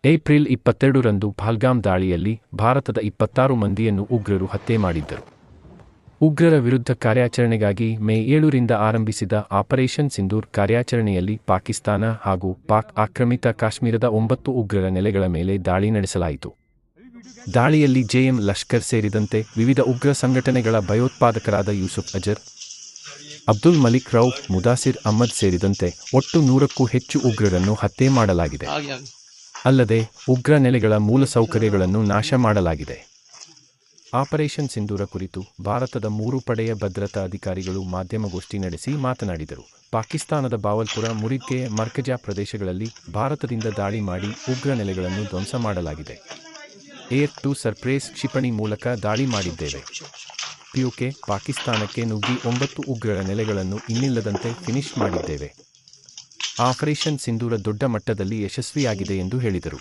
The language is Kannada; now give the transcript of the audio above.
ಏಪ್ರಿಲ್ 22ರಂದು ಪಹಲ್ಗಾಮ್ ದಾಳಿಯಲ್ಲಿ ಭಾರತದ 26 ಮಂದಿಯನ್ನು ಉಗ್ರರು ಹತ್ಯೆ ಮಾಡಿದ್ದರು. ಉಗ್ರರ ವಿರುದ್ಧ ಕಾರ್ಯಾಚರಣೆಗಾಗಿ ಮೇ 7ರಿಂದ ಆರಂಭಿಸಿದ ಆಪರೇಷನ್ ಸಿಂಧೂರ್ ಕಾರ್ಯಾಚರಣೆಯಲ್ಲಿ ಪಾಕಿಸ್ತಾನ ಹಾಗೂ ಪಾಕ್ ಆಕ್ರಮಿತ ಕಾಶ್ಮೀರದ 9 ಉಗ್ರರ ನೆಲೆಗಳ ಮೇಲೆ ದಾಳಿ ನಡೆಸಲಾಯಿತು. ದಾಳಿಯಲ್ಲಿ ಜೆಎಂ ಲಷ್ಕರ್ ಸೇರಿದಂತೆ ವಿವಿಧ ಉಗ್ರ ಸಂಘಟನೆಗಳ ಭಯೋತ್ಪಾದಕರಾದ ಯೂಸುಫ್ ಅಜರ್, ಅಬ್ದುಲ್ ಮಲಿಕ್ ರೌಫ್, ಮುದಾಸಿರ್ ಅಹ್ಮದ್ ಸೇರಿದಂತೆ ಒಟ್ಟು 100ಕ್ಕೂ ಹೆಚ್ಚು ಉಗ್ರರನ್ನು ಹತ್ಯೆ ಮಾಡಲಾಗಿದೆ. ಅಲ್ಲದೆ ಉಗ್ರ ನೆಲೆಗಳ ಮೂಲಸೌಕರ್ಯಗಳನ್ನು ನಾಶ ಮಾಡಲಾಗಿದೆ. ಆಪರೇಷನ್ ಸಿಂಧೂರ ಕುರಿತು ಭಾರತದ 3 ಪಡೆಯ ಭದ್ರತಾ ಅಧಿಕಾರಿಗಳು ಮಾಧ್ಯಮಗೋಷ್ಠಿ ನಡೆಸಿ ಮಾತನಾಡಿದರು. ಪಾಕಿಸ್ತಾನದ ಬಾವಲ್ಪುರ, ಮುರಿದ್ಗೆ, ಮರ್ಕಜಾ ಪ್ರದೇಶಗಳಲ್ಲಿ ಭಾರತದಿಂದ ದಾಳಿ ಮಾಡಿ ಉಗ್ರ ನೆಲೆಗಳನ್ನು ಧ್ವಂಸ ಮಾಡಲಾಗಿದೆ. ಏರ್ ಟು ಸರ್ಪ್ರೈಸ್ ಕ್ಷಿಪಣಿ ಮೂಲಕ ದಾಳಿ ಮಾಡಿದ್ದೇವೆ. ಪಿಒಕೆ ಪಾಕಿಸ್ತಾನಕ್ಕೆ ನುಗ್ಗಿ 9 ಉಗ್ರರ ನೆಲೆಗಳನ್ನು ಇನ್ನಿಲ್ಲದಂತೆ ಫಿನಿಶ್ ಮಾಡಿದ್ದೇವೆ. ಆಪರೇಷನ್ ಸಿಂಧೂರ ದೊಡ್ಡ ಮಟ್ಟದಲ್ಲಿ ಯಶಸ್ವಿಯಾಗಿದೆ ಎಂದು ಹೇಳಿದರು.